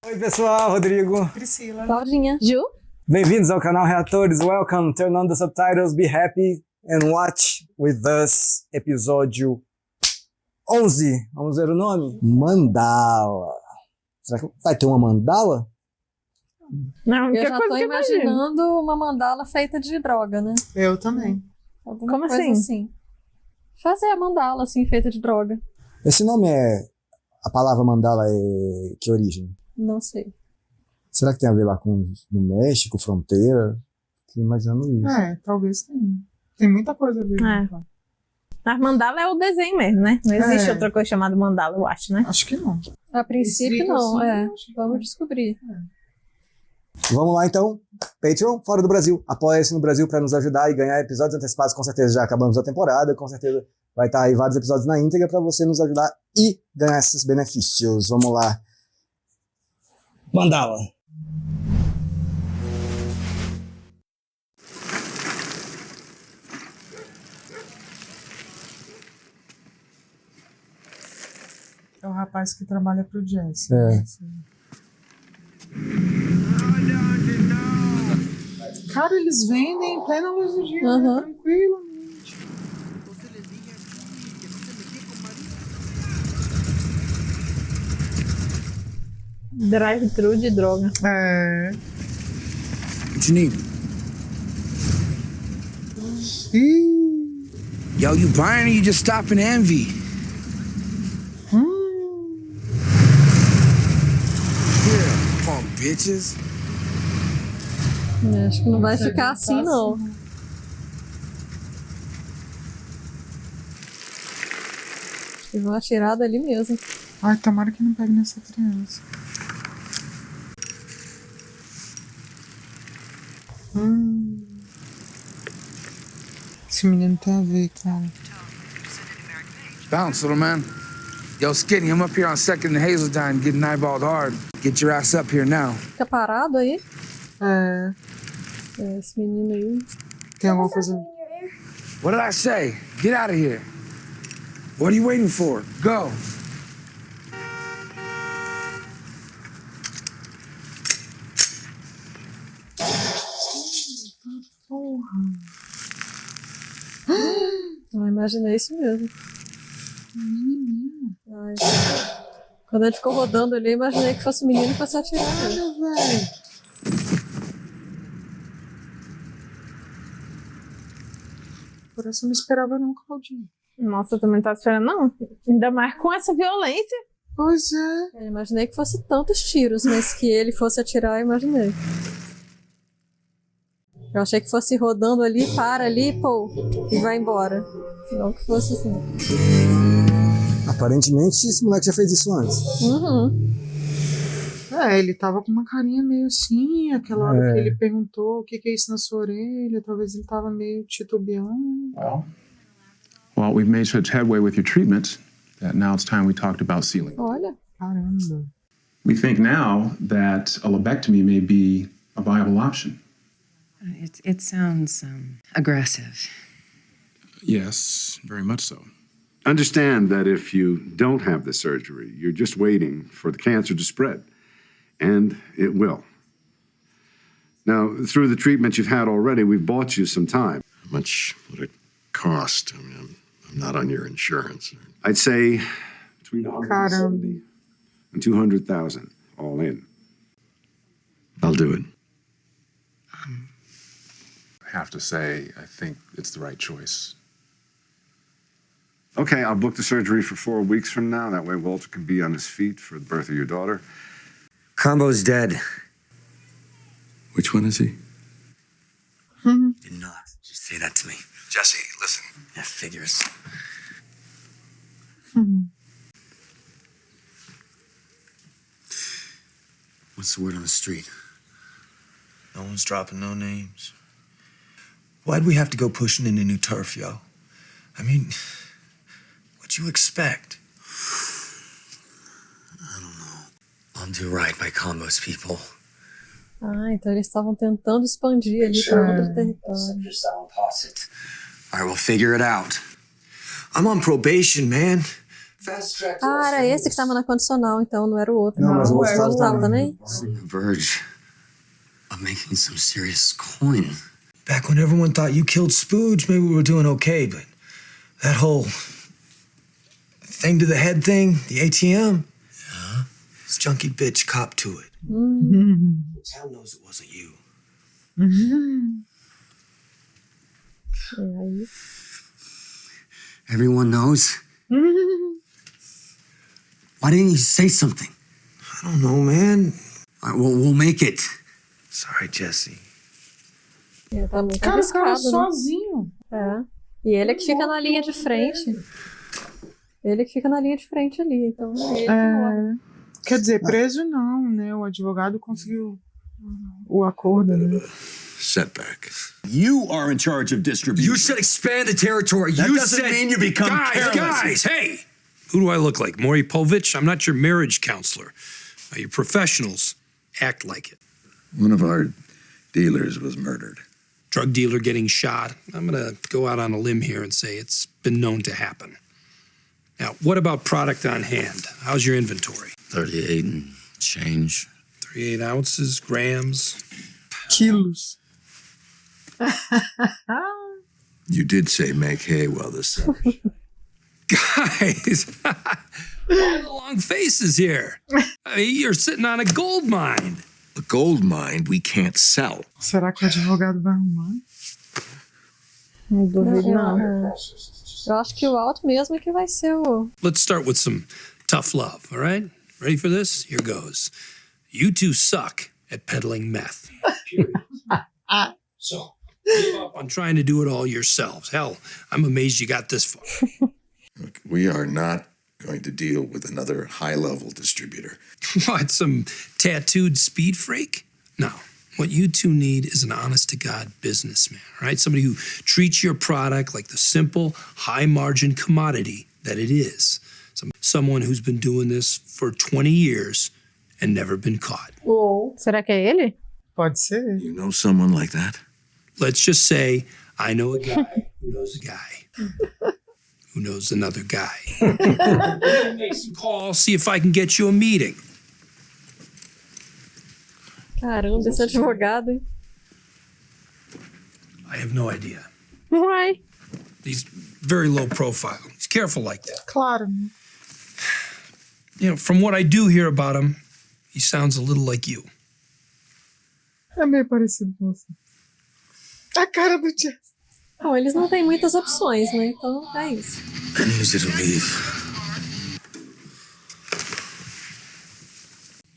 Oi pessoal, Rodrigo, Priscila, Claudinha, Ju. bem-vindos ao canal Reatores. Welcome, turn on the subtitles, be happy and watch with us. Episódio 11, vamos ver o nome? Mandala. Será que vai ter uma mandala? Não, Eu já tô imaginando uma mandala feita de droga, né? eu também. Alguma Como coisa assim? Fazer a mandala assim, feita de droga. Esse nome é... A palavra mandala é... Que origem? Não sei. Será que tem a ver lá com no México, fronteira? Fiquei imaginando isso. Talvez tenha. Tem muita coisa a ver. É. Mas mandala é o desenho mesmo, né? Não existe outra coisa chamada mandala, eu acho, né? Acho que não. A princípio Escrito não, assim, Vamos descobrir. Vamos lá então. Patreon, fora do Brasil. Apoia-se no Brasil para nos ajudar e ganhar episódios antecipados. Com certeza já acabamos a temporada. Com certeza vai estar aí vários episódios na íntegra para você nos ajudar e ganhar esses benefícios. Vamos lá. Mandala. É o rapaz que trabalha pro Jesse. É. Cara, eles vendem em plena luz do dia, Uhum. tranquilamente. Drive-thru de droga. É. What you need? Ih. Yo, you buying or you just stopping to envy? Yeah, come on, bitches. Acho que não vai ficar assim, não. Acho que vão atirar dali mesmo. Ai, tomara que não pegue nessa criança. Esse menino tem a ver, cara. Bounce, little man. Yo, Skinny, I'm up here on 2nd and Hazeltine getting eyeballed hard. Get your ass up here now. Fica parado aí. É. Esse menino aí. Tem alguma coisa. What did I say? Get out of here. What are you waiting for? Go. Eu imaginei isso mesmo. Ai, quando ele ficou rodando ali, eu imaginei que fosse o menino que fosse atirar. Olha, velho. Por isso eu não esperava não, Claudinha. Nossa, eu também não tava esperando, não. Ainda mais com essa violência. Pois é. Eu imaginei que fosse tantos tiros, mas que ele fosse atirar, eu imaginei. Eu achei que fosse rodando ali, para ali, pô, e vai embora. Não que fosse assim. Aparentemente esse moleque já fez isso antes. Uhum. É, ele tava com uma carinha meio assim, aquela hora que ele perguntou o que é isso na sua orelha, talvez ele tava meio titubeando. Well, we've made such headway with your treatment that now it's time we talked about sealing. Olha. Caramba. We think now that a lobectomy may be a viable option. It sounds aggressive. Yes, very much so. Understand that if you don't have the surgery, you're just waiting for the cancer to spread. And it will. Now, through the treatment you've had already, we've bought you some time. How much would it cost? I mean, I'm not on your insurance. I'd say between 170 and 200,000, all in. I'll do it. I have to say, I think it's the right choice. Okay, I'll book the surgery for 4 weeks from now. That way Walter can be on his feet for the birth of your daughter. Combo's dead. Which one is he? Did not just say that to me. Jesse, listen. That figures. What's the word on the street? No one's dropping no names. Why'd we have to go pushing into new turf, yo? I mean, what'd you expect? I don't know. I'll do right by Combo's people. Ah, então eles estavam tentando expandir ali para outro território. All right, we'll figure it out. I'm on probation, man. Fast track. Ah, era esse que estava na condicional, então, não era o outro. Não, mas o outro o outro tava tava também? On the verge of making some serious coin. Back when everyone thought you killed Spooge, maybe we were doing okay, but that whole thing to the head thing, the ATM, yeah, this junkie bitch copped to it. Hell knows it wasn't you. E aí? Everyone knows. Why didn't you say something? I don't know, man. All right, well, we'll make it. Sorry, Jesse. É, tá muito Cara, o cara arriscado, né? sozinho. É. E ele é que fica na linha de frente. Ele que fica na linha de frente ali, então ele que morre. Quer dizer, preso não, né? O advogado conseguiu o acordo, né? Setback. You are in charge of distribution. You said expand the territory. That you doesn't said mean you become careless. Guys, hey! Who do I look like? Maury Povich? I'm not your marriage counselor. You're professionals. Act like it. One of our dealers was murdered. Drug dealer getting shot. I'm going to go out on a limb here and say it's been known to happen. Now, what about product on hand? How's your inventory? 38 and change. 38 ounces, grams. Quilos. You did say make hay while the sun. Guys, why the long faces here? I mean, you're sitting on a gold mine. A gold mine we can't sell. Será que o advogado vai arrumar? Não duvido, não. Eu acho que o alto mesmo é que vai ser o... Let's start with some tough love, all right? Ready for this? Here goes. You two suck at peddling meth. So, give up on trying to do it all yourselves. Hell, I'm amazed you got this far. Look, we are not going to deal with another high-level distributor. What, some tattooed speed freak? No. What you two need is an honest-to-God businessman, right? Somebody who treats your product like the simple, high-margin commodity that it is. Someone who's been doing this for 20 years and never been caught. Será que é ele? Pode ser. You know someone like that? Let's just say I know a guy who knows a guy who knows another guy. Make some calls, see if I can get you a meeting. Caramba, esse advogado, hein? I have no idea. Why? He's very low profile. He's careful like that. Claro, né? You know, from what I do hear about him, he sounds a little like you. É meio parecido com você. A cara do Jess. Bom, eles não têm muitas opções, né? Então é isso. I knew you to leave.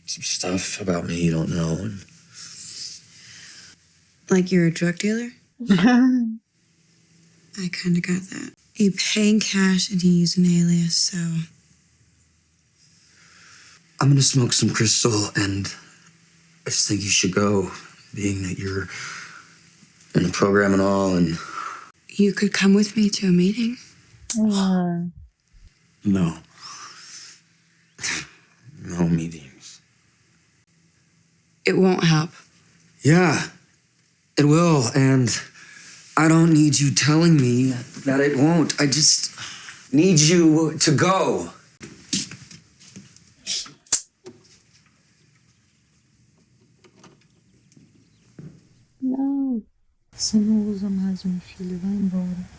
Some stuff about me you don't know. And Like you're a drug dealer? I kind of got that. You pay in cash and you use an alias, so... I'm gonna smoke some crystal, and I just think you should go, being that you're in the program and all, and... You could come with me to a meeting? No. No meetings. It won't help. Yeah, it will, and I don't need you telling me that it won't. I just need you to go. Não. Você não usa mais, minha filha. Vai embora.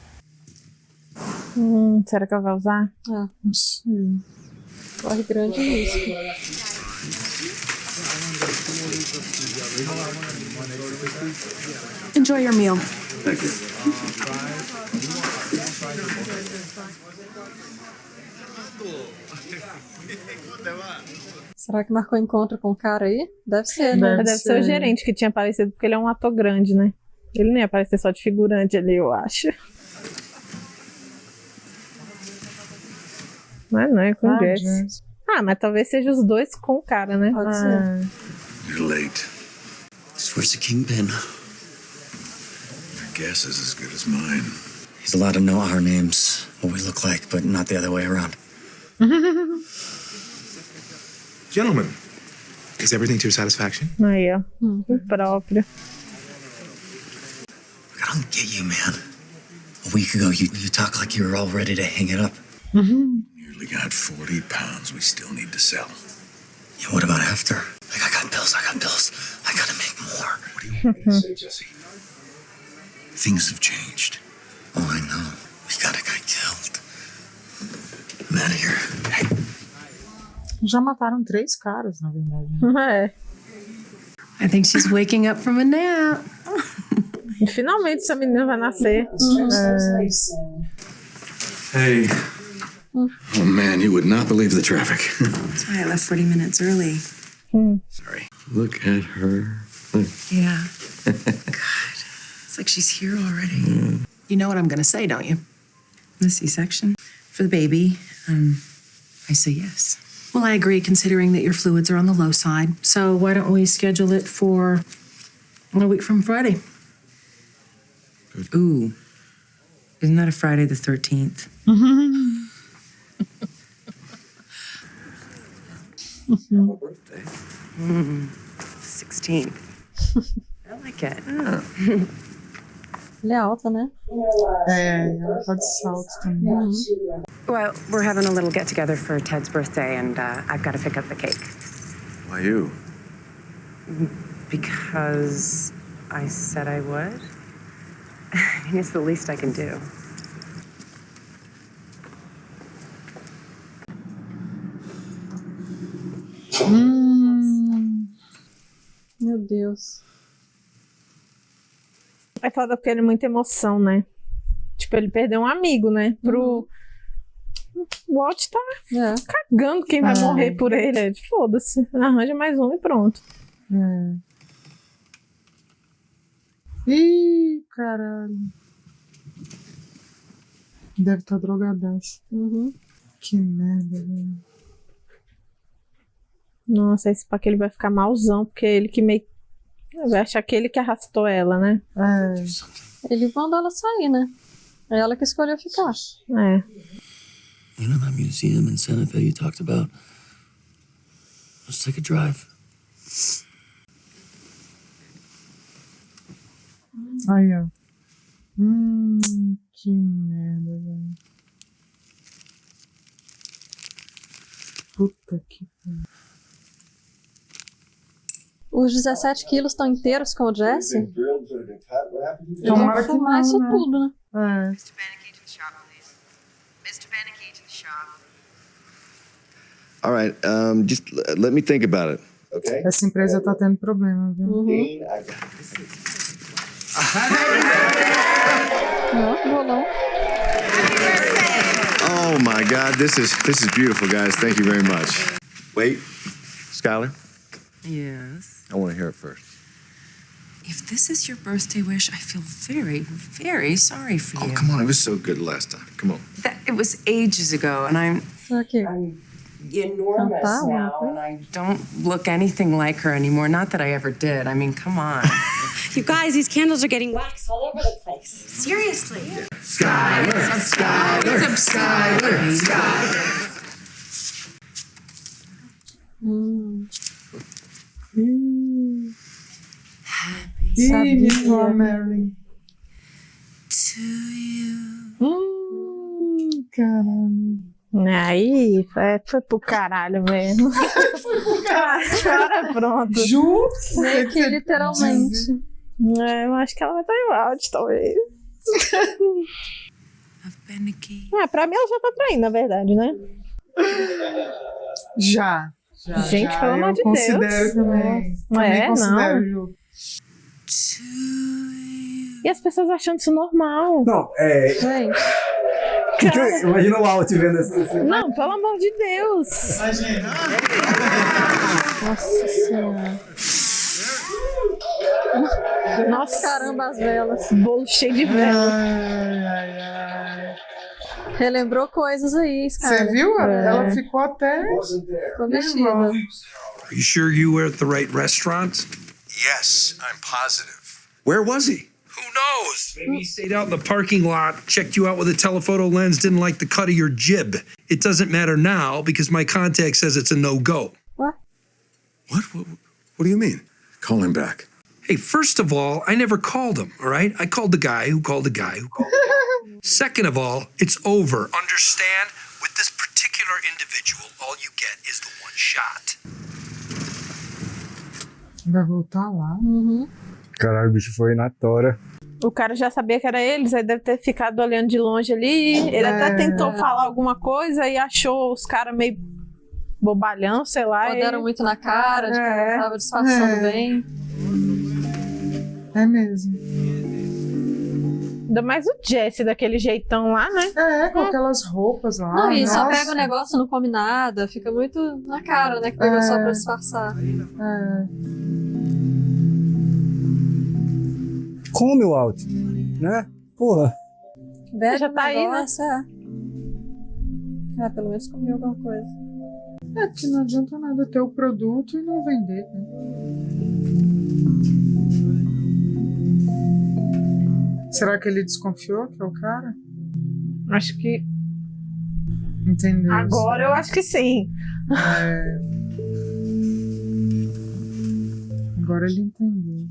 Será que ela vai usar? Ah, Não sei. corre grande risco. Enjoy your meal. Thank you. Será que marcou encontro com o cara aí? Deve ser, né? Deve ser o gerente que tinha aparecido, porque ele é um ator grande, né? Ele não ia aparecer só de figurante ali, eu acho. Mas não é com o Jess. Ah, mas talvez seja os dois com o cara, né? Pode ser. You're late. Where's the kingpin? Your guess is as good as mine. He's allowed to know our names, what we look like, but not the other way around. Gentlemen, is everything to your satisfaction? Aí, ó. O próprio. I don't get you, man. A week ago, you talked like you were all ready to hang it up. Nearly got 40 pounds we still need to sell. Yeah, what about after? Like, I got bills. I gotta make more. What do you want me to say, Jesse? Things have changed. Oh, I know. We got a guy killed. I'm out of here. Já mataram 3 caras, na verdade. É. I think she's waking up from a nap. E finalmente essa menina vai nascer. Hey. Oh man, you would not believe the traffic. That's why I left 40 minutes early. Sorry. Look at her. Yeah. God, it's like she's here already. You know what I'm going to say, don't you? The C-section for the baby. I say yes. Well, I agree, considering that your fluids are on the low side. So why don't we schedule it for a week from Friday? Ooh. Isn't that a Friday the 13th? Birthday. 16th. I like it. Ele é alta, né? Ela tá de salto também. Well, we're having a little get-together for Ted's birthday, and I've got to pick up the cake. Why you? Because I said I would. I mean, it's the least I can do. Meu Deus. É foda porque ele é muita emoção, né? Tipo, ele perdeu um amigo, né? O Walt tá cagando quem vai morrer por ele. Foda-se. Arranja mais um e pronto. Ih, caralho. Deve estar drogadaço. Que merda, velho. Nossa, esse pá que ele vai ficar malzão, porque ele que meio... Vai achar que ele que arrastou ela, né? Ele mandou ela sair, né? É ela que escolheu ficar. É. You know that museum in Santa Fe you talked about? Let's take a drive. Aí, ó. Que merda, velho. Puta que pariu. Os 17 quilos estão inteiros com o Jesse? Eles Tomara vão que fumar não, isso né? tudo, né? Mr. Beneke to the shop, please. Mr. Beneke to the shop. All right, just let me think about it, okay? Essa empresa tá tendo problema, viu? Bolão. Oh my God, this is beautiful, guys. Thank you very much. Wait, Skylar, Yes. I want to hear it first. If this is your birthday wish, I feel very, very sorry for you. Oh, come on, it was so good last time. Come on. It was ages ago, and I'm enormous Tá, now, and I don't look anything like her anymore. Not that I ever did. I mean, come on. You guys, these candles are getting wax all over the place. Seriously. Skylar, Skylar, Skylar, Skylar. Ih, Vitor Merlin. Caralho. Aí, foi pro caralho mesmo. Foi pro caralho. Agora pronto. Juntos? Meio que literalmente. Eu acho que ela vai estar em áudio, talvez. Pra mim ela já tá traindo, na verdade, né? Já. Gente, pelo amor de Deus. Eu considero também. Também considero, não. Ju. E as pessoas achando isso normal. Não, Gente. Imagina o Walt vendo assim. Não, pelo amor de Deus. Imagina. Nossa Senhora. Nossa, caramba, as velas. Bolo cheio de vela. Relembrou coisas aí, cara. Você viu? Ela ficou até... Ficou mexida. Are you sure you were at the right restaurant? Yes, I'm positive. Where was he? Who knows? Maybe he stayed out in the parking lot, checked you out with a telephoto lens, didn't like the cut of your jib. It doesn't matter now because my contact says it's a no-go. What? What do you mean? Call him back. Hey, first of all, I never called him, all right? I called the guy who called the guy who called the guy. Second of all, it's over. Understand? With this particular individual, all you get is the one shot. Vai voltar lá. Caralho, o bicho foi na tora. O cara já sabia que era eles, aí deve ter ficado olhando de longe ali. Ele até tentou falar alguma coisa e achou os caras meio bobalhão, sei lá. Deram muito na cara, de que ela tava disfarçando bem. É mesmo. Ainda mais o Jesse daquele jeitão lá, né? Com aquelas roupas lá. Não, e só nossa. pega o negócio, não come nada, fica muito na cara, né? Que pegou só pra disfarçar. Come o Walt, né? Porra. Bebe já tá aí, né? Pelo menos comeu alguma coisa. Que não adianta nada ter o produto e não vender, né? Será que ele desconfiou que é o cara? Acho que... Entendeu? Agora eu acho que sim. Agora ele entendeu.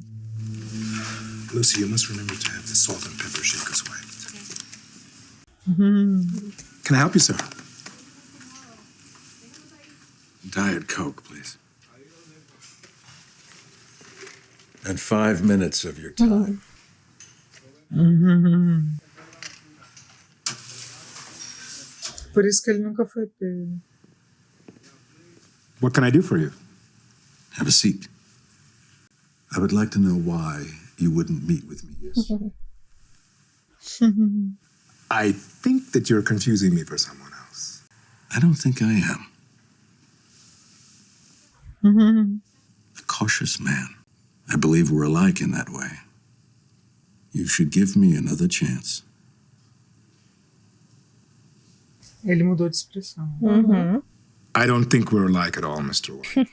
Lucy, you must remember to have the salt and pepper shakers wiped. Can I help you, sir? Diet Coke, please. And 5 minutes of your time. Por isso que ele nunca foi pego. What can I do for you? Have a seat. I would like to know why you wouldn't meet with me yesterday. I think that you're confusing me for someone else. I don't think I am. A cautious man. I believe we're alike in that way. You should give me another chance. Ele mudou de expressão. I don't think we're alike at all, Mr. White.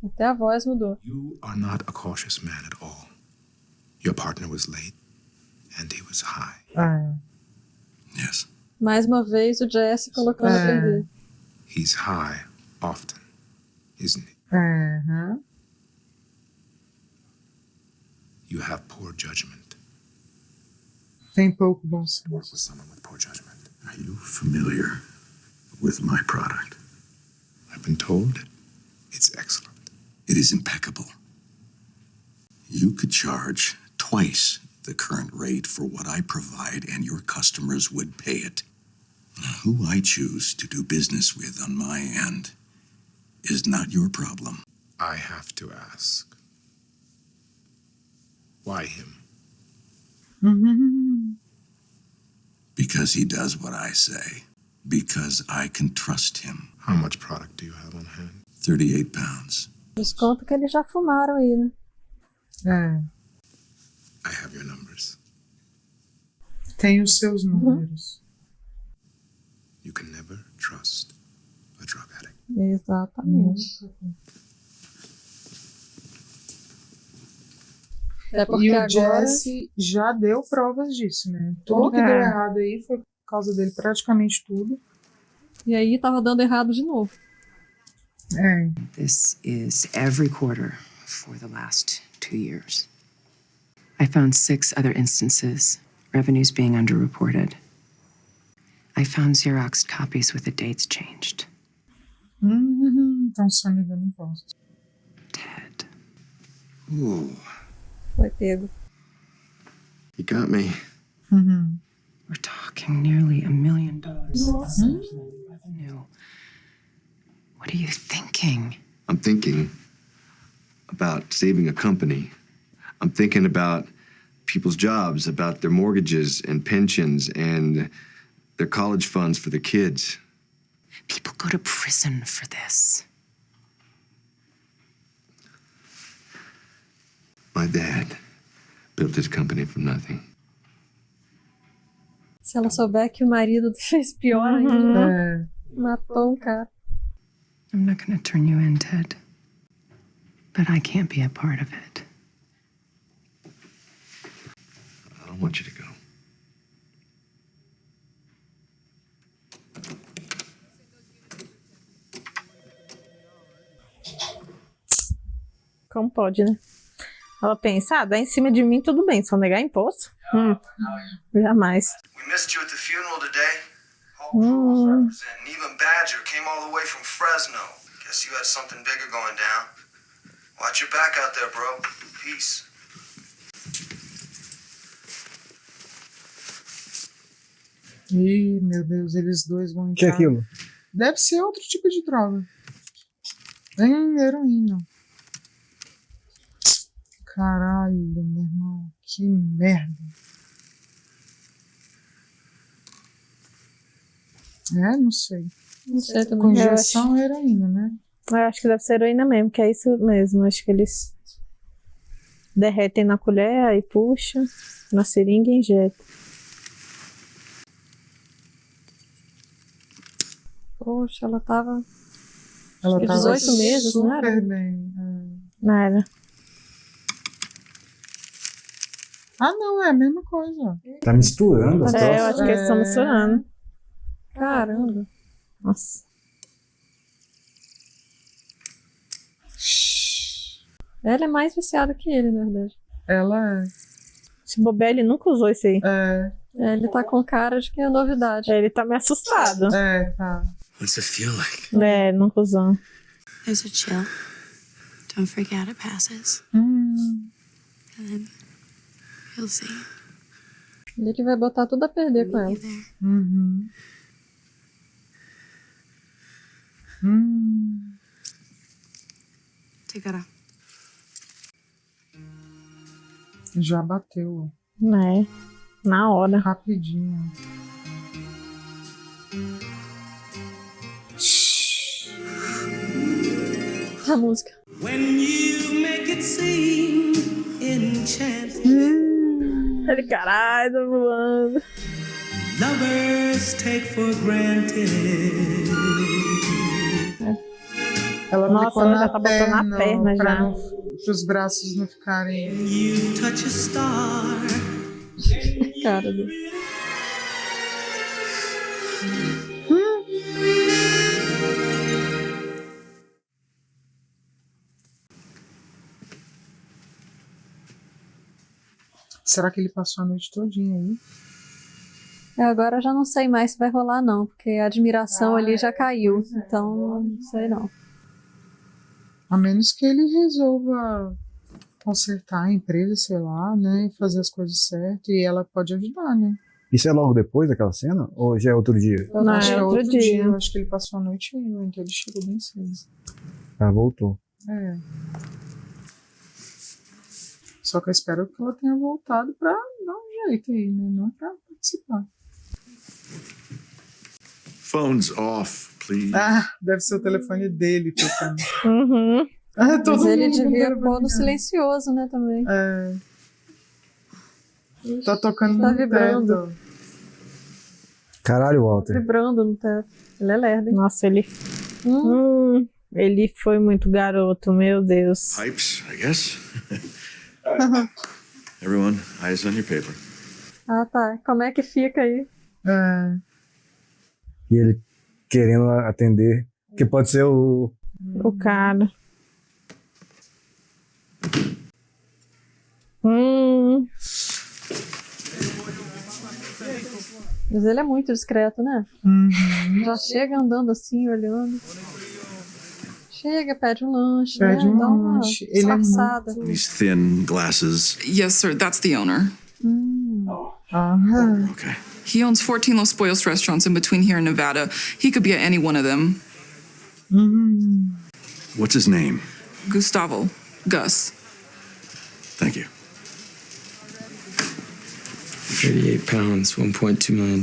Até a voz mudou. You are not a cautious man at all. Your partner was late, and he was high. Yes. Mais uma vez o Jesse colocando a perder. He's high often, isn't he? You have poor judgment. Tem pouco bom senso. Work with someone with poor judgment. Are you familiar with my product? I've been told it's excellent. It is impeccable. You could charge twice the current rate for what I provide, and your customers would pay it. Who I choose to do business with on my end is not your problem. I have to ask. Why him? Because he does what I say. Because I can trust him. How much product do you have on hand? 38 pounds. Desconto que eles já fumaram aí, né? I have your numbers. Tem os seus números. You can never trust a drug addict. Exatamente. É porque E o agora... Jesse já deu provas disso, né? Tudo que deu errado aí foi por causa dele, praticamente tudo. E aí tava dando errado de novo. This is every quarter for the last 2 years. I found 6 other instances, revenues being underreported. I found Xeroxed copies with the dates changed. Então só me dando imposto. Ooh, Foi pego. you got me. We're talking nearly $1 million in revenue. What are you thinking? I'm thinking about saving a company. I'm thinking about people's jobs, about their mortgages and pensions and their college funds for their kids. People go to prison for this. My dad built this company from nothing. Se ela souber que o marido fez pior ainda, matou um cara. I'm not going to turn you in, Ted. But I can't be a part of it. I don't want you to go. Como pode, né? Ela pensa, dá em cima de mim, tudo bem, só negar imposto. Jamais. We missed you at the funeral today. And even Badger came all the way from Fresno. Guess you had something bigger going down. Watch your back out there, bro. Peace. Ih, meu Deus, eles dois vão O que é aquilo? Deve ser outro tipo de droga. Heroína. Caralho, meu irmão. Que merda. Não sei. Não sei também. Com injeção é heroína, né? Eu acho que deve ser heroína mesmo, que é isso mesmo. Acho que eles derretem na colher, aí puxa, na seringa e injeta. Poxa, ela tava... Ela tava 18 meses, não era? super bem. Não era. Ah, não, é a mesma coisa. Tá misturando as Eu acho que eles estão misturando. Caramba. Nossa. Ela é mais viciada que ele, na verdade. Ela é. Se bobear, ele nunca usou isso aí. Ele tá com cara de que é novidade. Ele tá meio assustado. Tá. What's it feel like? Nunca usou. There's a chill. Don't forget it passes. And then you'll see. Ele vai botar tudo a perder com ela. Tegara. Já bateu. Na hora. Rapidinho. A música. When you make it seem enchanted. Ele, caralho, tô voando. Lovers take for granted. Ela Nossa, ela já tá botando na perna já. Para os braços não ficarem. You touch a star. Cara dele. Será que ele passou a noite todinha aí? Agora eu já não sei mais se vai rolar não, porque a admiração ali já caiu. Então, não sei não. A menos que ele resolva consertar a empresa, sei lá, né? Fazer as coisas certas. E ela pode ajudar, né? Isso é logo depois daquela cena? Ou já é outro dia? Eu acho que é outro dia. Eu acho que ele passou a noite aí, então ele chegou bem cedo. Ah, voltou. Só que eu espero que ela tenha voltado pra dar um jeito aí, né? Não pra participar. Phone's off, please. Ah, deve ser o telefone dele tocando. Mas ele devia pôr no silencioso, né, também. Tá tocando tá no vibrando. teto. Caralho, Walter. Vibrando no teto. Ele é lerdo, hein? Nossa, ele... ele foi muito garoto, meu Deus. Pipes, I guess. Everyone, eyes on your paper. Ah, tá. Como é que fica aí? E ele querendo atender. Que pode ser o cara. Mas ele é muito discreto, né? Já chega andando assim, olhando. Chega, pede um lanche, Pede né? um Dá uma lanche. Ele é disfarçada. These thin glasses. Yes, sir. That's the owner. Okay. He owns 14 Los Pollos restaurants in between here and Nevada. He could be at any one of them. What's his name? Gustavo. Gus. Thank you. 38 pounds, $1.2 million.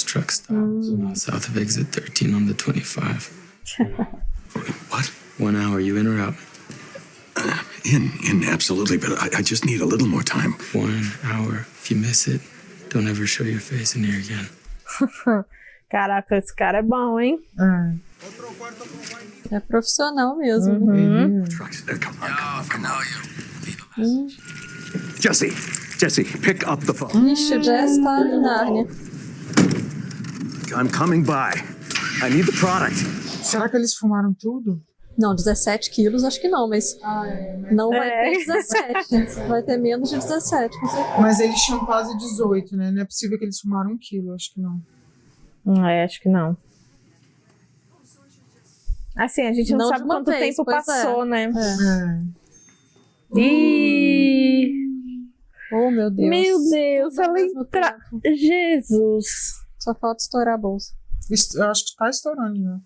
Truck stop. South of exit 13 on the 25. What? 1 hour. You in or out? In, absolutely, but I just need a little more time. 1 hour. If you miss it, don't ever show your face in here again. Caraca, esse cara é bom, hein? É profissional mesmo. Né? Come on. Jesse, pick up the phone. Ixi, o Jess tá em Nárnia. I'm coming by. I need the product. Será que eles fumaram tudo? Não, 17 quilos acho que não, mas não vai ter 17. Vai ter menos de 17, com certeza. Mas eles tinham quase 18, né? Não é possível que eles fumaram 1 quilo, acho que não. Acho que não. Assim, a gente não sabe quanto tempo passou, né? Oh, meu Deus. Meu Deus, ela entra... Jesus. Só falta estourar a bolsa. Eu acho que tá estourando, né?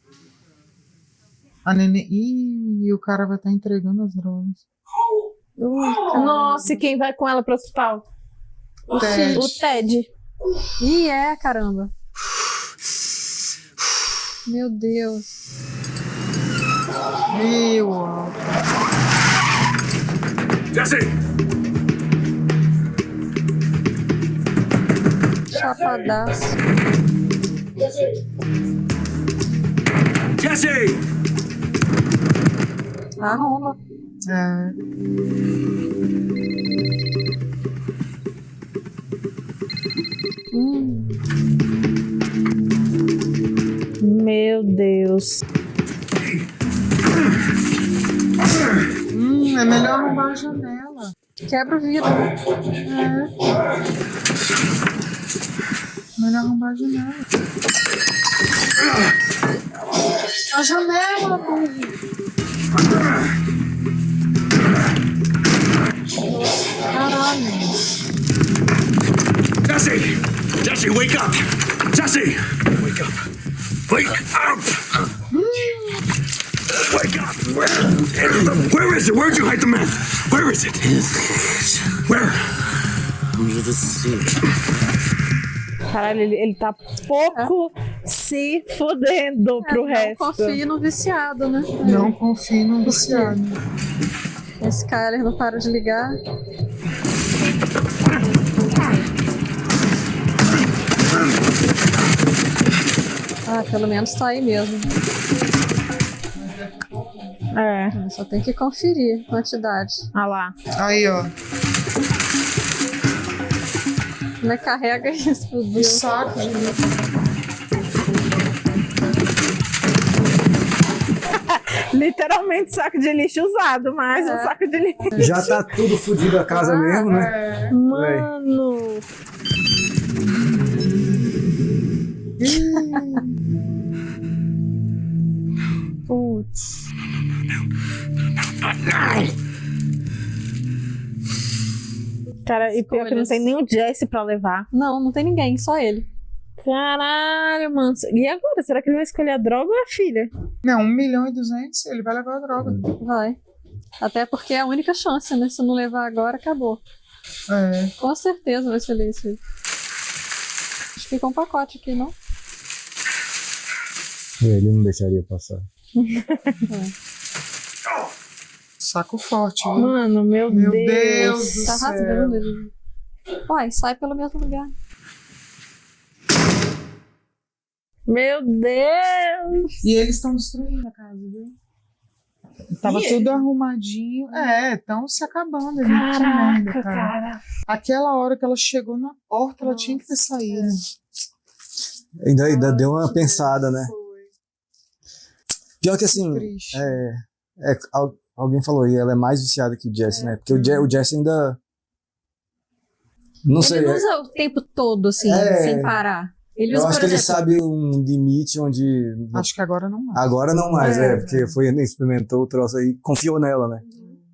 A neném... Ih, o cara vai estar entregando as drogas. Nossa, e quem vai com ela pro hospital? O Ted. Ih, caramba. Meu Deus. Jesse! Chapadaço. Jesse! Arruma. Meu Deus. É melhor arrombar a janela. Quebra o vidro. Melhor arrombar a janela. A janela, caralho. Jesse! Jesse, wake up! Jesse! Wake up! Wake up! Wake up! Where is it? Where'd you hide the meth? Where is it? Where? Under the sea. Caralho, ele tá pouco se fodendo pro resto. Não confie no viciado, né? Não confie no viciado. Esse cara não para de ligar. Pelo menos tá aí mesmo. Só tem que conferir a quantidade. Ah lá. Aí, ó. Como é que carrega isso, meu Deus? Saco de Literalmente saco de lixo usado, mas um saco de lixo. Já tá tudo fodido a casa mesmo, né? Mano. Putz. Cara, e pior que não tem nem o Jesse pra levar. Não tem ninguém, só ele. Caralho, mano. E agora? Será que ele vai escolher a droga ou a filha? Não, 1.200.000, ele vai levar a droga. Vai. Até porque é a única chance, né? Se não levar agora, acabou. Com certeza vai ser isso. Acho que ficou um pacote aqui, não? Ele não deixaria passar. Saco forte, viu? Mano, meu Deus do tá céu. rasgando ele. Uai, sai pelo mesmo lugar. Meu Deus! E eles estão destruindo a casa, viu? Tava tudo arrumadinho. Estão se acabando. Caraca, cara. Aquela hora que ela chegou na porta, ela tinha que ter saído. Ainda deu uma pensada, né? Pior que assim, alguém falou aí, ela é mais viciada que o Jesse, né? Porque o Jesse ainda... Não sei. Ele não usa o tempo todo, assim, sem parar. Ele usa, eu acho que ele sabe um limite onde... Acho que agora não mais. Agora não mais, porque experimentou o troço aí, confiou nela, né?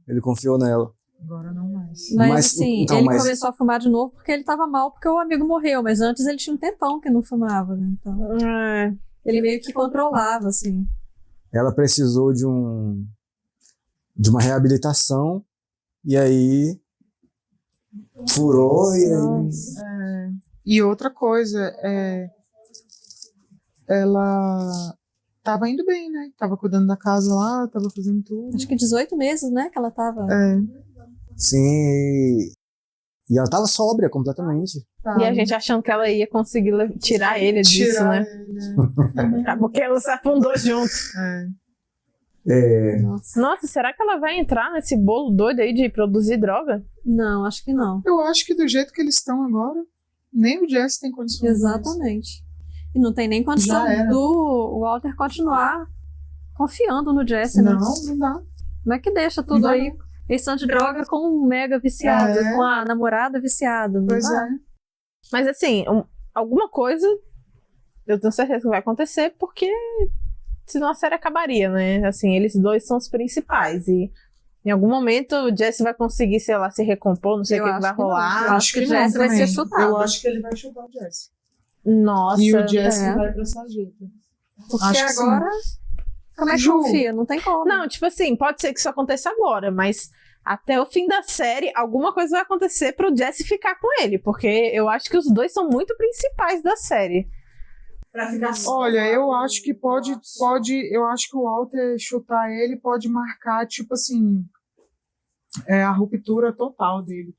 Ele confiou nela. Agora não mais. Mas assim, então, ele começou a fumar de novo porque ele tava mal, porque o amigo morreu. Mas antes ele tinha um tempão que não fumava, né? Então, ele meio que controlava, assim. Ela precisou de uma reabilitação e aí furou e aí... E outra coisa, ela tava indo bem, né? Tava cuidando da casa lá, tava fazendo tudo. Acho que 18 meses, né? Que ela tava... Sim, e ela tava sóbria completamente. E a gente achando que ela ia conseguir tirar ele disso, né? Porque ela se afundou junto. Nossa, será que ela vai entrar nesse bolo doido aí de produzir droga? Não, acho que não. Eu acho que do jeito que eles estão agora, nem o Jesse tem condições. Exatamente. E não tem nem condição do Walter continuar confiando no Jesse, né? Não dá. Como é que deixa tudo aí? Esse tanto de droga com um mega viciado, com a namorada viciada. Pois é. Mas assim, alguma coisa eu tenho certeza que vai acontecer, porque senão a série acabaria, né? Assim, eles dois são os principais e em algum momento o Jesse vai conseguir, sei lá, se recompor, não sei o que vai rolar. Eu acho que o Jesse vai ser chutado. Eu acho que ele vai chutar o Jesse. Nossa. E o Jesse vai pra sarjeta. Porque agora, como é que confia? Não tem como. Não, tipo assim, pode ser que isso aconteça agora, mas até o fim da série, alguma coisa vai acontecer pro Jesse ficar com ele, porque eu acho que os dois são muito principais da série. Olha, eu acho que pode, eu acho que o Walter chutar ele pode marcar, tipo assim, a ruptura total dele.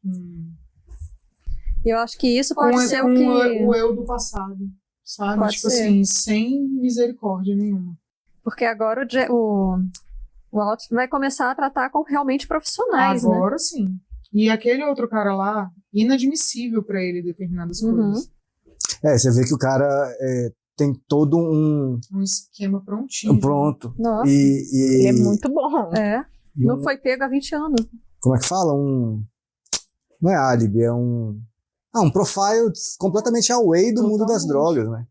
Eu acho que isso pode ser o que... o eu do passado, sabe? Pode tipo ser. assim, sem misericórdia nenhuma. Porque agora o Walter vai começar a tratar com realmente profissionais, agora né? Sim. E aquele outro cara lá, inadmissível pra ele determinadas coisas. Você vê que o cara tem todo um esquema prontinho. Pronto. Nossa. Ele é muito bom. Não foi pego há 20 anos. Como é que fala? Não é álibi, é um profile completamente away do mundo das drogas, né?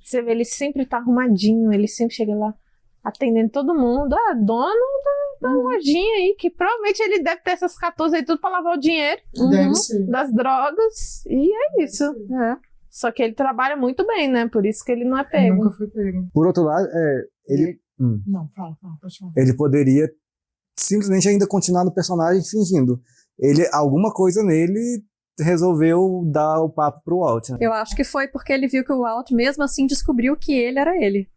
Você vê, ele sempre tá arrumadinho, ele sempre chega lá atendendo todo mundo. Dono da lojinha aí, que provavelmente ele deve ter essas 14 aí tudo pra lavar o dinheiro Deve ser. das drogas. E é isso. Só que ele trabalha muito bem, né? Por isso que ele não é pego. Nunca foi pego. Por outro lado, ele... Não, fala, pode falar. Ele poderia simplesmente ainda continuar no personagem fingindo. Alguma coisa nele resolveu dar o papo pro Walt, né? Eu acho que foi porque ele viu que o Walt, mesmo assim, descobriu que ele era ele.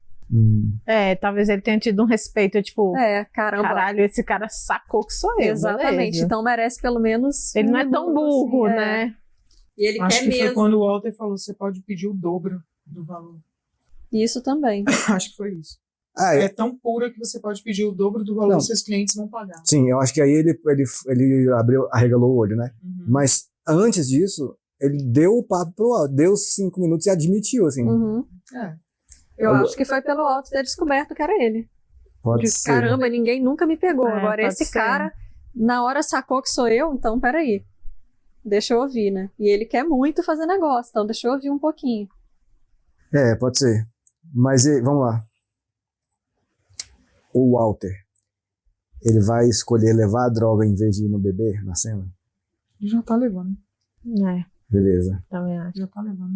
Talvez ele tenha tido um respeito, tipo... caramba. Caralho, esse cara sacou que sou eu. Exatamente, beleza. então merece pelo menos... Ele não é tão burro, assim, né? E ele Acho quer que mesmo. foi quando o Walter falou, você pode pedir o dobro do valor. Isso também. Acho que foi isso. É tão pura que você pode pedir o dobro do valor que seus clientes vão pagar. Sim, eu acho que aí ele arregalou o olho, né? Mas antes disso, ele deu o papo pro Walt, deu 5 minutos e admitiu, assim. Eu acho que foi pelo Walt ter descoberto que era ele. Pode ser. Caramba, ninguém nunca me pegou. Agora esse cara, na hora sacou que sou eu, então peraí. Deixa eu ouvir, né? E ele quer muito fazer negócio, então deixa eu ouvir um pouquinho. Pode ser. Mas vamos lá. O Walter, ele vai escolher levar a droga em vez de ir no bebê na cena? Já tá levando. Beleza. Também acho. Já tá levando.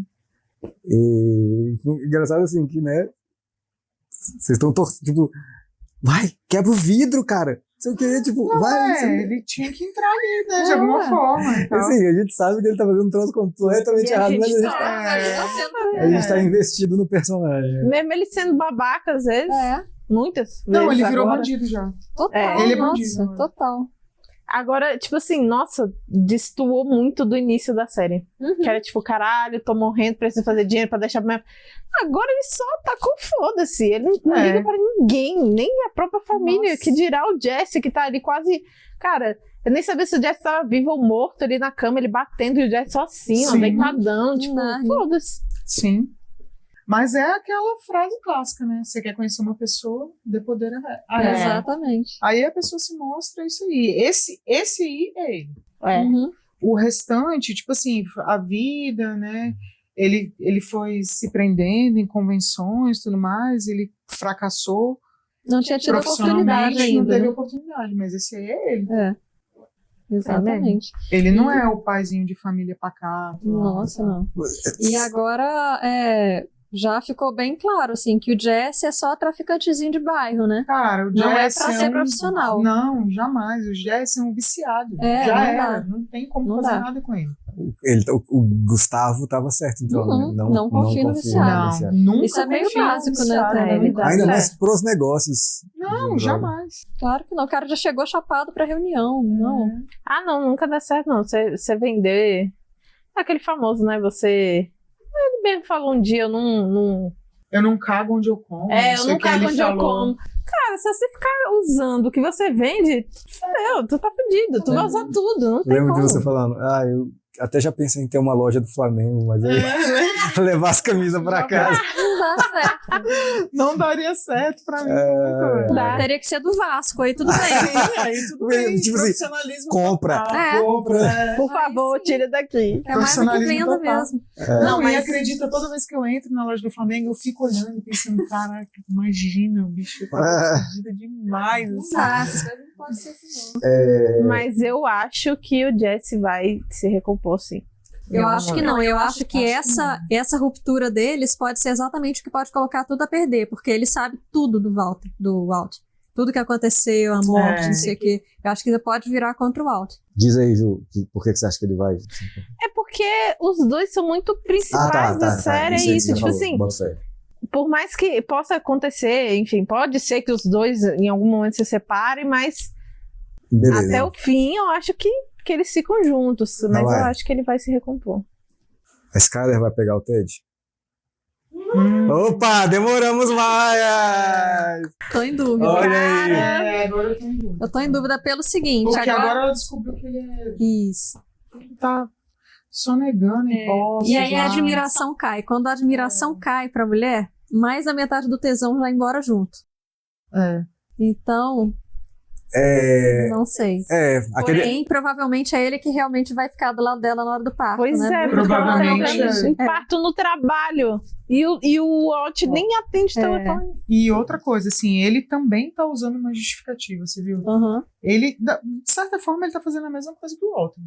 E engraçado assim que, né? Vocês estão tipo, vai, quebra o vidro, cara. Sei o que, tipo, ele tinha que entrar ali, né? De alguma forma. Então. Assim, a gente sabe que ele tá fazendo um troço completamente errado, mas a gente tá investido no personagem. Mesmo ele sendo babaca, às vezes. Muitas vezes. Não, ele virou bandido já. Total. Ele é bandido. Nossa, total. Agora, tipo assim, nossa, destoou muito do início da série. Que era tipo, caralho, tô morrendo, preciso fazer dinheiro pra deixar pra minha... Agora ele só tá com foda-se. Ele não liga pra ninguém, nem a própria família, que dirá o Jesse, que tá ali quase... Cara, eu nem sabia se o Jesse tava vivo ou morto ali na cama, ele batendo, e o Jesse só assim, ó, deitadão, tipo, foda-se. Sim. Mas é aquela frase clássica, né? Você quer conhecer uma pessoa, dê poder a ela. Exatamente. Aí a pessoa se mostra isso aí. Esse aí é ele. O restante, tipo assim, a vida, né? Ele foi se prendendo em convenções e tudo mais, ele fracassou. Não tinha tido oportunidade ainda. Não teve oportunidade, mas esse aí é ele. Exatamente. Ele não é o paizinho de família pacato. Nossa, não. E agora já ficou bem claro, assim, que o Jesse é só traficantezinho de bairro, né? Cara, o Jesse não é pra ser profissional. Não, jamais. O Jesse é um viciado. Já era. Não tem como fazer nada com ele. O Gustavo tava certo, então. Não confia no viciado. Nunca. Isso é meio básico, né? Ainda mais pros negócios. Não, jamais. Claro que não. O cara já chegou chapado pra reunião. Não. Não, nunca dá certo, não. Você vender... Aquele famoso, né? Ele mesmo falou um dia, eu não cago onde eu como. Eu não cago onde eu como. Cara, se você ficar usando o que você vende, tu tá fudido, tu vai usar tudo, não tem Lembro como. de você falando, eu até já pensei em ter uma loja do Flamengo, mas aí levar as camisas pra casa. Não dá certo. Não daria certo pra mim. Teria que ser do Vasco, aí tudo bem. Sim, aí tudo bem. Tipo assim, Profissionalismo compra. total. Compra. Por favor, tira daqui. É mais do que venda mesmo. Não, mas acredita, toda vez que eu entro na loja do Flamengo, eu fico olhando e pensando, caraca, imagina, o bicho tá fodida demais. Essas coisas não podem ser assim, não. Mas eu acho que o Jesse vai se recompor, sim. Eu acho que não, eu acho que essa ruptura deles pode ser exatamente o que pode colocar tudo a perder, porque ele sabe tudo do Walt. Tudo que aconteceu, a morte, não sei o quê. Eu acho que ainda pode virar contra o Walt. Diz aí, Ju, por que você acha que ele vai? É porque os dois são muito principais da série, é isso. Tipo assim, por mais que possa acontecer, enfim, pode ser que os dois em algum momento se separem, mas até o fim eu acho que eles ficam juntos, mas eu acho que ele vai se recompor. A Skyler vai pegar o Ted? Opa, demoramos mais! Tô em dúvida. Olha aí. Agora eu tô em dúvida. Eu tô em dúvida pelo seguinte. Porque agora ela descobriu que ele é... Isso. Ele tá sonegando em postos. E aí a admiração cai. Quando a admiração cai pra mulher, mais da metade do tesão vai embora junto. Então... não sei. Porém, provavelmente é ele que realmente vai ficar do lado dela na hora do parto. Pois né? provavelmente. Parto no trabalho. E o Walt nem atende telefone. E outra coisa, assim, ele também tá usando uma justificativa, você viu? Ele, de certa forma, ele tá fazendo a mesma coisa que o Walter.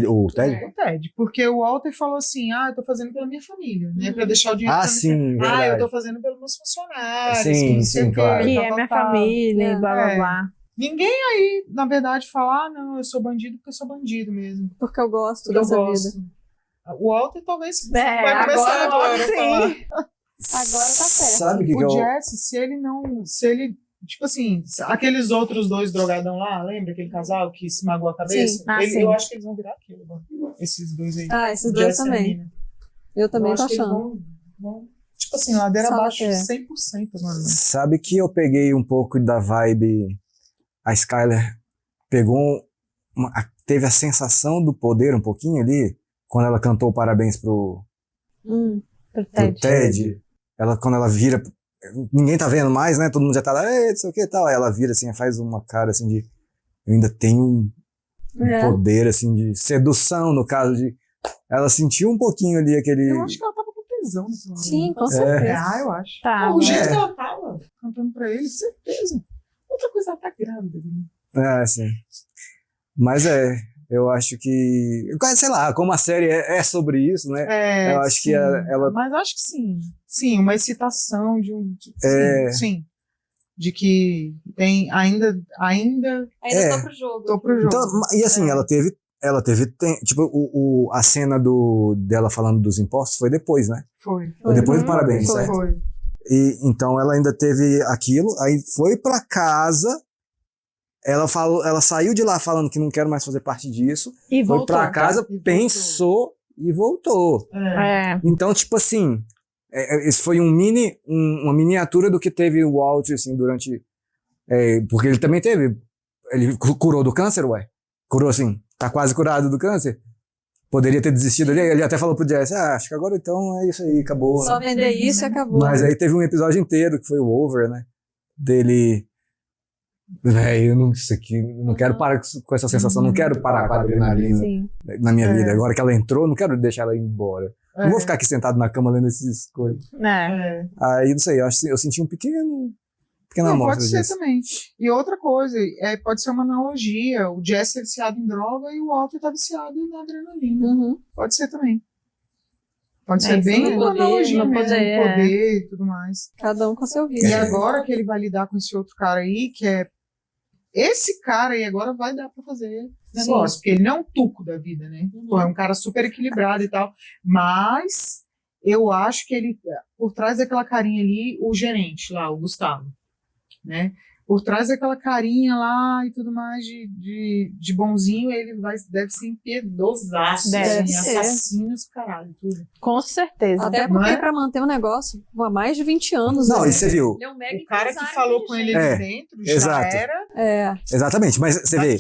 O Ted? O Ted. Porque o Walter falou assim, eu tô fazendo pela minha família, né? Pra deixar o dinheiro sim, verdade. eu tô fazendo pelos meus funcionários. Sim, claro. Que é minha família, blá, blá, blá. Ninguém aí, na verdade, fala, não, eu sou bandido porque eu sou bandido mesmo. Porque eu gosto dessa vida. O Walter talvez vai começar agora a falar. Agora tá certo. Sabe o Jesse, se ele, tipo assim, aqueles outros dois drogadão lá, lembra aquele casal que se magoou a cabeça? Sim. Eu acho que eles vão virar aquilo, esses dois aí. Esses dois também. Eu também tô achando. Vão, tipo assim, ladeira abaixo 100% agora. Sabe que eu peguei um pouco da vibe... A Skyler pegou teve a sensação do poder um pouquinho ali, quando ela cantou parabéns pro Ted. Quando ela vira, ninguém tá vendo mais, né? Todo mundo já tá lá, não sei o que e tal. Aí ela vira assim, faz uma cara assim de, eu ainda tenho um poder assim de sedução, no caso de, ela sentiu um pouquinho ali aquele... Eu acho que ela tava com tesão. Sim, com certeza. Eu acho. Tá, o jeito que ela tava cantando pra ele, certeza. Outra coisa, ela tá grávida. Sim. Mas eu acho que... Sei lá, como a série é sobre isso, né? Eu acho que ela... Mas acho que sim. Sim, uma excitação de um... Sim. De que tem ainda tô pro jogo. Então, e assim, ela teve tipo, a cena dela falando dos impostos foi depois, né? Foi depois do parabéns, certo? Foi. E então ela ainda teve aquilo, aí foi pra casa, ela saiu de lá falando que não quero mais fazer parte disso, e foi pra casa, pensou e voltou. Então, tipo assim, esse foi uma miniatura do que teve o Walt, assim, durante... porque ele também ele curou do câncer, curou assim, tá quase curado do câncer. Poderia ter desistido ali, ele até falou pro Jesse, acho que agora então é isso aí, acabou. Só vender isso e acabou. Mas aí teve um episódio inteiro, que foi o Over, né? Dele... eu não quero parar com essa sensação, não quero parar com a adrenalina na minha vida. Agora que ela entrou, não quero deixar ela ir embora. Não vou ficar aqui sentado na cama lendo essas coisas. Aí, não sei, eu senti um pequena amostra disso. Pode ser disso. também. E outra coisa, pode ser uma analogia. O Jesse é viciado em droga e o Walter tá viciado na adrenalina. Pode ser também. Pode ser bem uma analogia mesmo, poder e tudo mais. Cada um com seu vício. E agora que ele vai lidar com esse outro cara aí, que é... Esse cara aí agora vai dar pra fazer negócio. Porque ele não é um tuco da vida, né? É um cara super equilibrado e tal. Mas eu acho que ele... Por trás daquela carinha ali, o gerente lá, o Gustavo, né? Por trás daquela carinha lá e tudo mais de bonzinho, ele deve ser impiedosaço. Deve ser. Assassinos, caralho, tudo. Com certeza. Até porque pra manter o negócio há mais de 20 anos. Não, e você viu? O cara que falou com ele ali dentro já era... Exatamente, mas você vê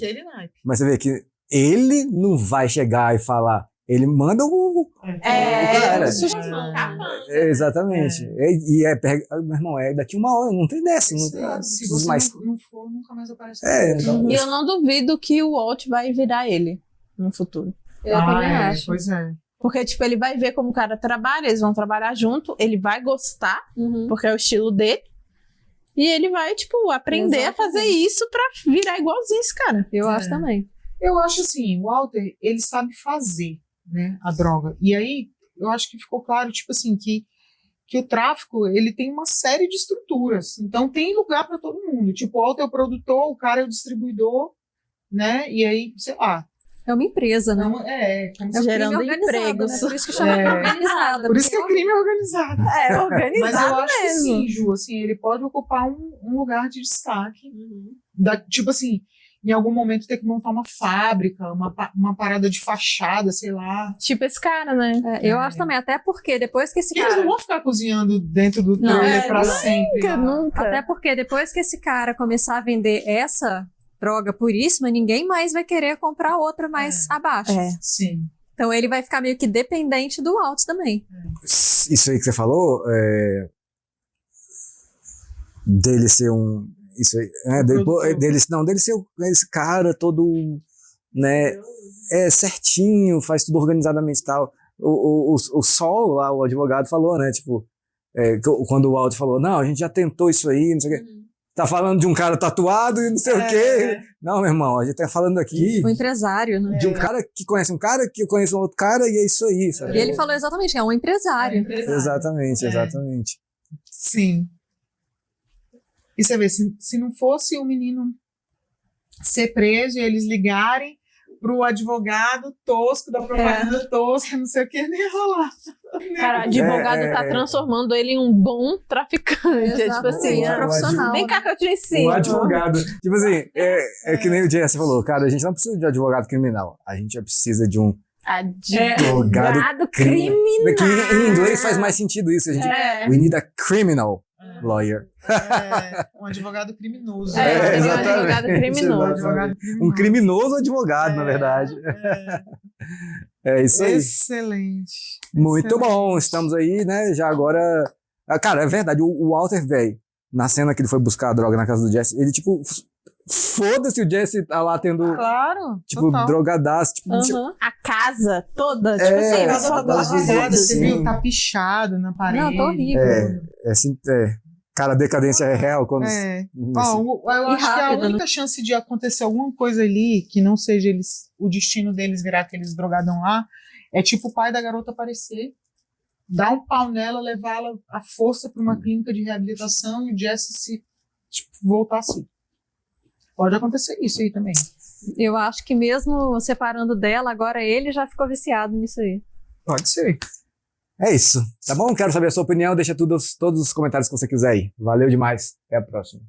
que ele não vai chegar e falar... Ele manda Exatamente. Meu irmão, daqui uma hora, não tem dessa. Se você não for, nunca mais aparece. E eu não duvido que o Walt vai virar ele no futuro. Eu também acho. Pois é. Porque, tipo, ele vai ver como o cara trabalha, eles vão trabalhar junto, ele vai gostar, porque é o estilo dele, e ele vai, tipo, aprender a fazer isso pra virar igualzinho esse cara. Eu acho também. Eu acho assim, o Walter, ele sabe fazer, né, a droga. E aí, eu acho que ficou claro, tipo assim, que o tráfico, ele tem uma série de estruturas. Então, tem lugar pra todo mundo. Tipo, o Walter é o produtor, o cara é o distribuidor, né, e aí, sei lá. É uma empresa, né? Gerando empregos. Né? Por isso que chama organizada. Por isso que é crime organizado. É, organizado Mas eu acho que mesmo. sim, Ju, assim, ele pode ocupar um lugar de destaque. Tipo assim, em algum momento ter que montar uma fábrica, uma parada de fachada, sei lá. Tipo esse cara, né? Eu acho também, até porque depois que esse cara... Eles não vão ficar cozinhando dentro do trailer pra sempre. Nunca. Até porque depois que esse cara começar a vender essa droga puríssima, ninguém mais vai querer comprar outra mais abaixo. Sim. Então ele vai ficar meio que dependente do Walt também. Isso aí que você falou, dele ser um... Isso aí, dele ser esse cara todo, né, certinho, faz tudo organizadamente e tal. O Sol, lá, o advogado, falou, né, tipo, quando o Walt falou, não, a gente já tentou isso aí, não sei o quê. Tá falando de um cara tatuado e não sei o quê. Não, meu irmão, a gente tá falando aqui... O empresário, né? De um cara que conhece um cara, que conhece um outro cara, e é isso aí, sabe? E ele falou exatamente, é um empresário. Exatamente. Sim. E você vê, se não fosse o menino ser preso e eles ligarem pro advogado tosco, da propaganda tosca, não sei o que, nem ia rolar. Cara, o advogado tá transformando ele em um bom traficante. Tipo assim, profissional. Vem cá que eu te ensino. O advogado, tipo assim, que nem o Jesse falou, cara, a gente não precisa de advogado criminal, a gente já precisa de um advogado criminal. Que em inglês faz mais sentido isso. We need a criminal lawyer. Um advogado criminoso. Exatamente. Um advogado criminoso. Um criminoso advogado, na verdade. É isso aí. Excelente. Muito bom. Estamos aí, né? Já agora... Cara, é verdade. O Walter, velho, na cena que ele foi buscar a droga na casa do Jesse, ele, tipo... Foda-se o Jesse tá lá tendo... Claro, tipo, drogadaço. Tipo, A casa toda, tipo assim, a casa tá toda rasgada, você viu? Tá pichado na parede. Não, tá horrível. Cara, a decadência é real quando... eu acho que a única chance de acontecer alguma coisa ali que não seja o destino deles virar aqueles drogadão lá, é tipo o pai da garota aparecer, dar um pau nela, levá-la à força pra uma clínica de reabilitação e o Jesse voltar assim. Pode acontecer isso aí também. Eu acho que mesmo separando dela, agora ele já ficou viciado nisso aí. Pode ser. É isso, tá bom? Quero saber a sua opinião, deixa todos os comentários que você quiser aí. Valeu demais, até a próxima.